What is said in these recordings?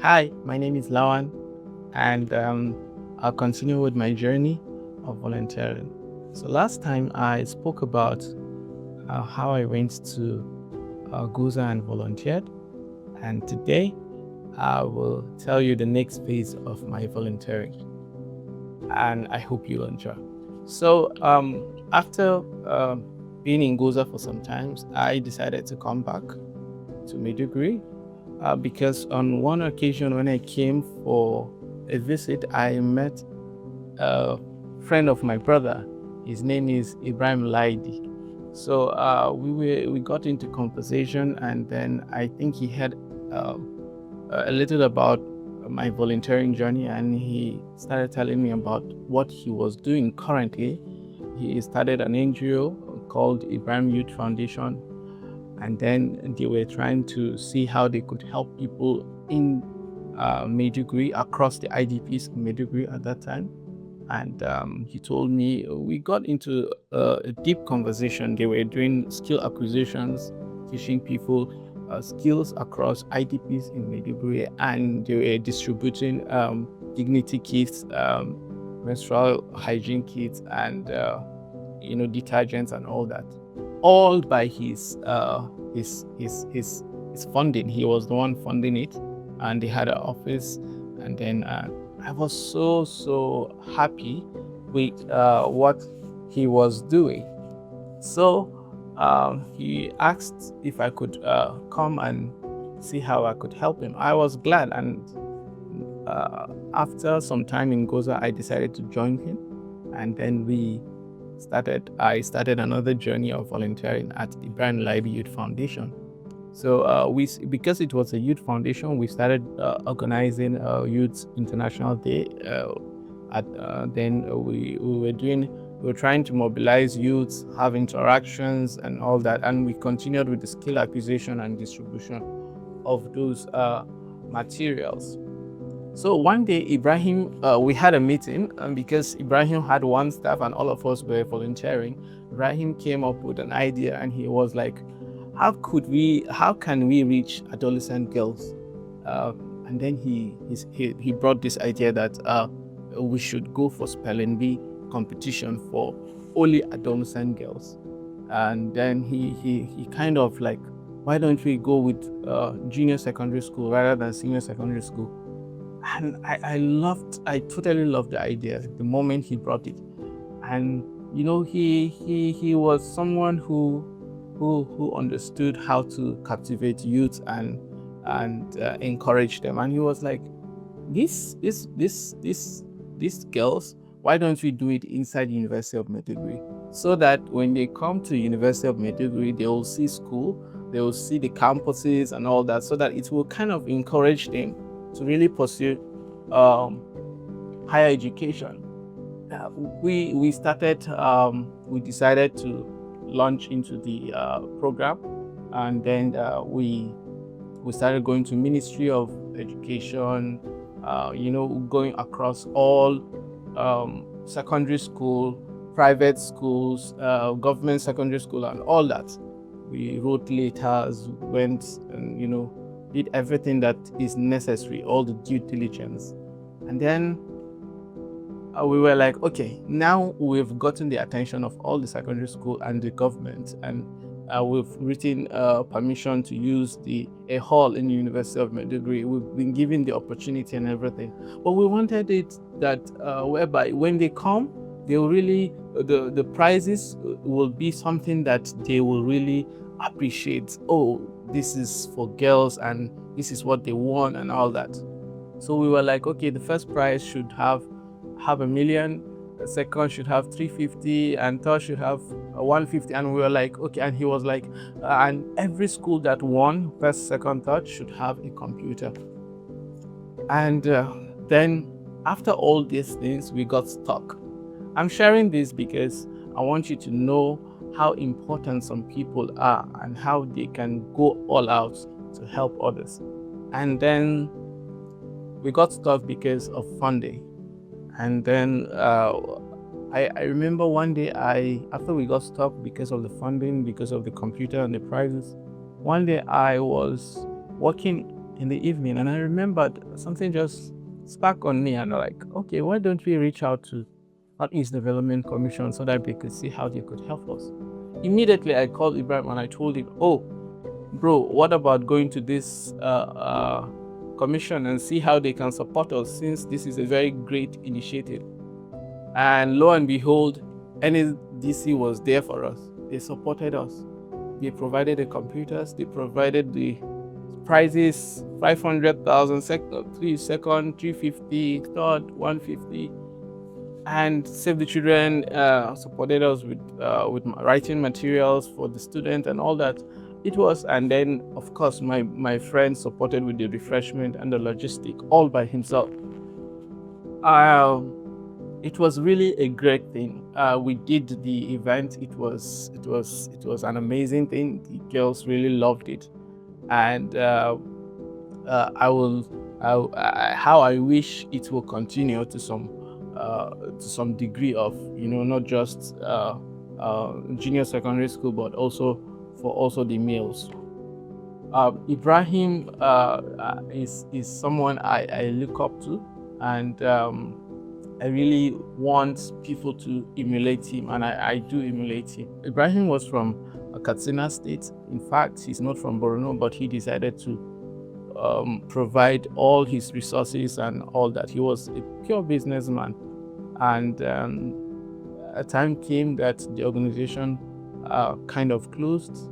Hi, my name is Lawan, and I'll continue with my journey of volunteering. So, last time I spoke about how I went to Goza and volunteered, and today I will tell you the next phase of my volunteering, and I hope you'll enjoy. So, after being in Goza for some time, I decided to come back to Maiduguri because on one occasion when I came for a visit, I met a friend of my brother. His name is Ibrahim Liadi. So we got into conversation, and then I think he had a little about my volunteering journey, and he started telling me about what he was doing currently. He started an NGO called Ibrahim Youth Foundation, and then they were trying to see how they could help people in Maiduguri, across the IDPs in Maiduguri at that time. And he told me, we got into a deep conversation. They were doing skill acquisitions, teaching people skills across IDPs in Maiduguri, and they were distributing dignity kits, menstrual hygiene kits, and detergents and all that, all by his funding. He was the one funding it, and they had an office. And then I was so happy with what he was doing. So he asked if I could come and see how I could help him. I was glad, and after some time in Goza, I decided to join him, and then I started another journey of volunteering at Ibrahim Liadi Youth Foundation. So because it was a youth foundation, we started organizing Youth International Day. Then we were trying to mobilize youths, have interactions and all that, and we continued with the skill acquisition and distribution of those materials. So one day, Ibrahim, we had a meeting, and because Ibrahim had one staff and all of us were volunteering, Ibrahim came up with an idea, and he was like, how can we reach adolescent girls? And then he brought this idea that we should go for spelling bee competition for only adolescent girls. And then he kind of like, why don't we go with junior secondary school rather than senior secondary school? And I totally loved the idea the moment he brought it. And he was someone who understood how to captivate youth and encourage them. And he was like, these girls, why don't we do it inside the University of Maiduguri, so that when they come to University of Maiduguri, they will see school, they will see the campuses and all that, so that it will kind of encourage them to really pursue higher education. We decided to launch into the program, and then we started going to Ministry of Education, going across all secondary school, private schools, government secondary school, and all that. We wrote letters, went and did everything that is necessary, all the due diligence. And then we were like, okay, now we've gotten the attention of all the secondary school and the government, and we've written permission to use a hall in the University of Maiduguri. We've been given the opportunity and everything, but we wanted it that whereby when they come, they will really the prizes will be something that they will really appreciate. Oh, this is for girls, and this is what they want, and all that. So we were like, okay, the first prize should have $1 million, the second should have 350, and third should have 150. And we were like, okay. And he was like, and every school that won first, second, third should have a computer. And then after all these things, we got stuck. I'm sharing this because I want you to know how important some people are and how they can go all out to help others. And then we got stuck because of funding. And then I remember one day, after we got stuck because of the funding, because of the computer and the prizes, one day I was working in the evening, and I remembered something just sparked on me, and I'm like, okay, why don't we reach out to Northeast Development Commission so that they could see how they could help us. Immediately, I called Ibrahim and I told him, oh, bro, what about going to this commission and see how they can support us, since this is a very great initiative. And lo and behold, NSDC was there for us. They supported us. They provided the computers, they provided the prizes, 500,000, second, 350, third, 150. And Save the Children supported us with writing materials for the student and all that. It was, and then of course my friend supported with the refreshment and the logistic all by himself. It was really a great thing. We did the event. It was an amazing thing. The girls really loved it, and how I wish it will continue to some degree of, not just junior secondary school, but also for the males. Ibrahim is someone I look up to, and I really want people to emulate him, and I do emulate him. Ibrahim was from Katsina State. In fact, he's not from Borno, but he decided to provide all his resources and all that. He was a pure businessman, and a time came that the organization kind of closed.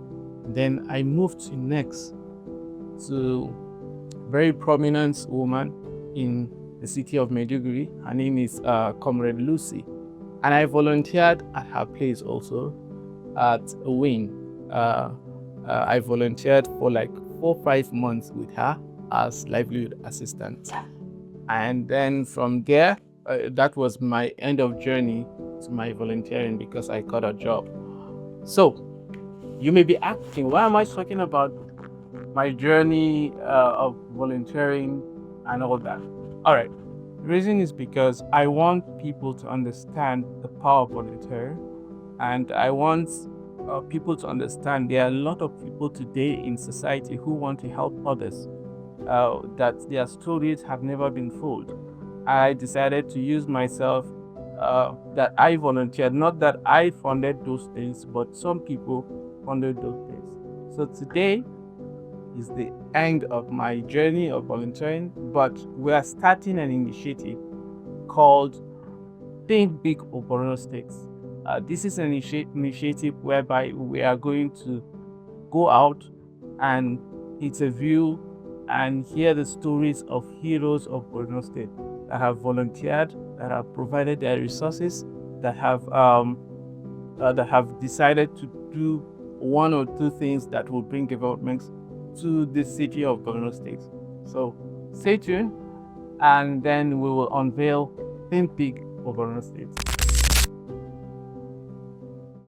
Then I moved next to a very prominent woman in the city of Maiduguri. Her name is Comrade Lucy, and I volunteered at her place also at a wing. I volunteered for like 4 or 5 months with her as livelihood assistant, and then from there, that was my end of journey to my volunteering, because I got a job. So you may be asking, why am I talking about my journey of volunteering and all that? All right, the reason is because I want people to understand the power of volunteering, and I want people to understand there are a lot of people today in society who want to help others, that their stories have never been told. I decided to use myself, that I volunteered, not that I funded those things, but some people funded those things. So today is the end of my journey of volunteering, but we are starting an initiative called Think Big Borno State. This is an initiative whereby we are going to go out and interview and hear the stories of heroes of Borno State that have volunteered, that have provided their resources, that have decided to do 1 or 2 things that will bring development to the city of Borno State. So stay tuned, and then we will unveil Think Big for Borno State.